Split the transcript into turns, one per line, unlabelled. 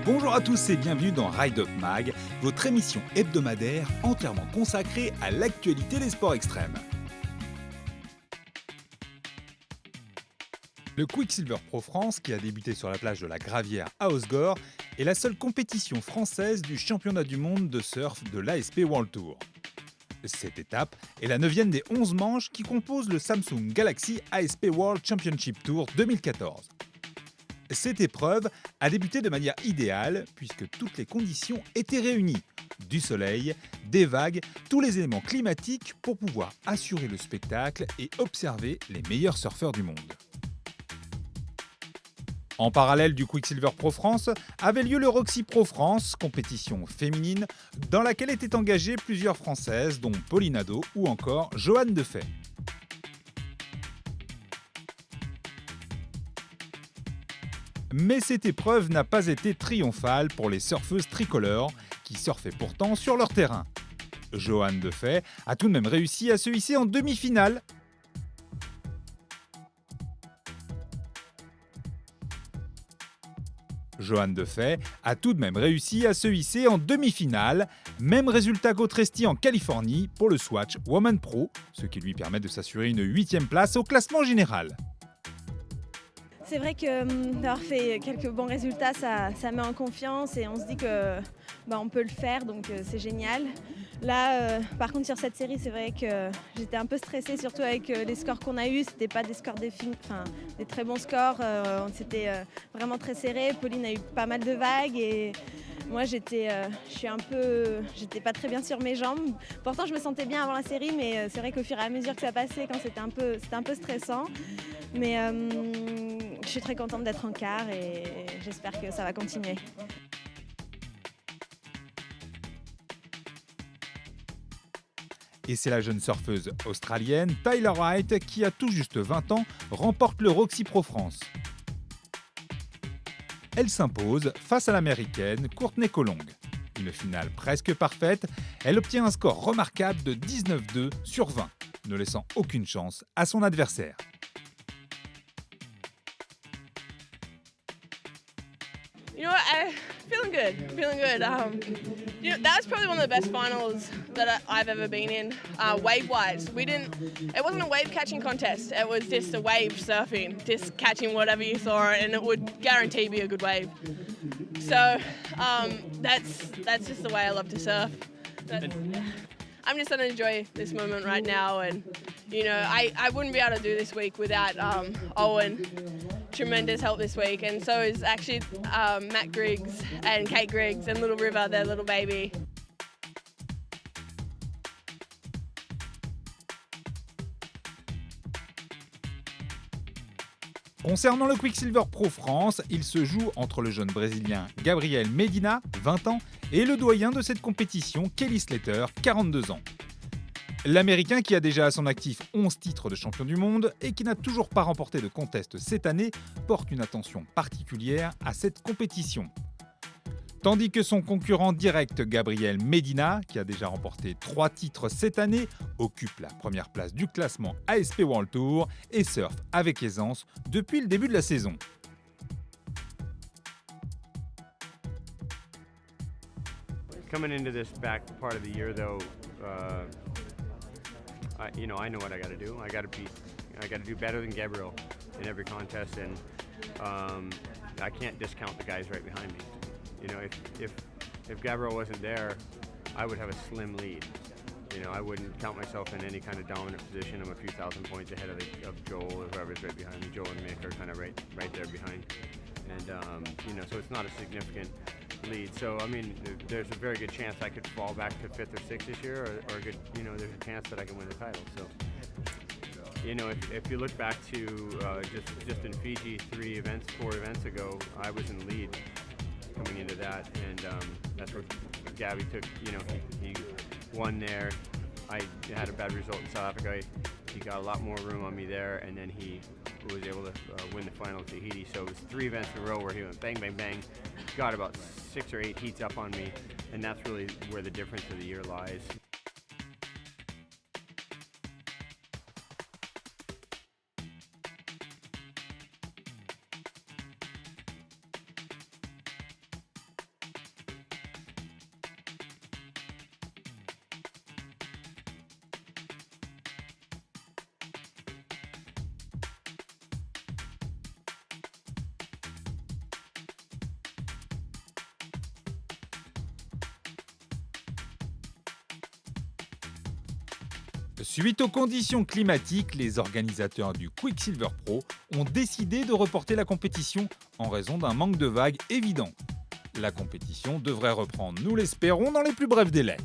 Bonjour à tous et bienvenue dans Ride Up Mag, votre émission hebdomadaire entièrement consacrée à l'actualité des sports extrêmes. Le Quicksilver Pro France, qui a débuté sur la plage de la Gravière à Osgore, est la seule compétition française du championnat du monde de surf de l'ASP World Tour. Cette étape est la 9e des 11 manches qui composent le Samsung Galaxy ASP World Championship Tour 2014. Cette épreuve a débuté de manière idéale puisque toutes les conditions étaient réunies. Du soleil, des vagues, tous les éléments climatiques pour pouvoir assurer le spectacle et observer les meilleurs surfeurs du monde. En parallèle du Quicksilver Pro France, avait lieu le Roxy Pro France, compétition féminine, dans laquelle étaient engagées plusieurs Françaises, dont Pauline Hadot ou encore Johanne Defay. Mais cette épreuve n'a pas été triomphale pour les surfeuses tricolores, qui surfaient pourtant sur leur terrain. Johanne Defay a tout de même réussi à se hisser en demi-finale. Même résultat qu'Autresti en Californie pour le Swatch Woman Pro, ce qui lui permet de s'assurer une 8e place au classement général.
C'est vrai que d'avoir fait quelques bons résultats, ça met en confiance et on se dit que on peut le faire, donc c'est génial. Là, par contre, sur cette série, c'est vrai que j'étais un peu stressée, surtout avec les scores qu'on a eus. C'était pas des scores des très bons scores. C'était vraiment très serré. Pauline a eu pas mal de vagues et moi, j'étais pas très bien sur mes jambes. Pourtant, je me sentais bien avant la série, mais c'est vrai qu'au fur et à mesure que ça passait, quand c'était un peu stressant. Mais je suis très contente d'être en quart et j'espère que ça va continuer.
Et c'est la jeune surfeuse australienne Tyler Wright qui a tout juste 20 ans remporte le Roxy Pro France. Elle s'impose face à l'américaine Courtney Colong. Une finale presque parfaite, elle obtient un score remarquable de 19,2 sur 20, ne laissant aucune chance à son adversaire.
You know what? Feeling good. That was probably one of the best finals that I've ever been in. Wave-wise, it wasn't a wave catching contest. It was just a wave surfing, just catching whatever you saw, and it would guarantee be a good wave. So that's just the way I love to surf. I'm just gonna enjoy this moment right now, and I wouldn't be able to do this week without Owen. Tremendous help this week, and so is actually Matt Griggs and Kate Griggs and Little River, their little baby.
Concernant le Quicksilver Pro France, il se joue entre le jeune Brésilien Gabriel Medina, 20 ans, et le doyen de cette compétition, Kelly Slater, 42 ans. L'Américain, qui a déjà à son actif 11 titres de champion du monde et qui n'a toujours pas remporté de contest cette année, porte une attention particulière à cette compétition. Tandis que son concurrent direct Gabriel Medina, qui a déjà remporté 3 titres cette année, occupe la première place du classement ASP World Tour et surfe avec aisance depuis le début de la saison.
Coming into this back part of the year, though, I know what I got to do. I got to do better than Gabriel in every contest, and I can't discount the guys right behind me. If Gabriel wasn't there, I would have a slim lead. I wouldn't count myself in any kind of dominant position. I'm a few thousand points ahead of Joel or whoever's right behind me. Joel and Mick are kind of right there behind, and so it's not a significant lead. So there's a very good chance I could fall back to 5th or 6th this year, or there's a chance that I can win the title. So if you look back to just in Fiji 4 events ago, I was in the lead coming into that, and that's where Gabby took. He won there. I had a bad result in South Africa. He got a lot more room on me there, and then he was able to win the final at Tahiti. So it was 3 events in a row where he went bang, bang, bang, got about 6 or 8 heats up on me, and that's really where the difference of the year lies.
Suite aux conditions climatiques, les organisateurs du Quicksilver Pro ont décidé de reporter la compétition en raison d'un manque de vagues évident. La compétition devrait reprendre, nous l'espérons, dans les plus brefs délais.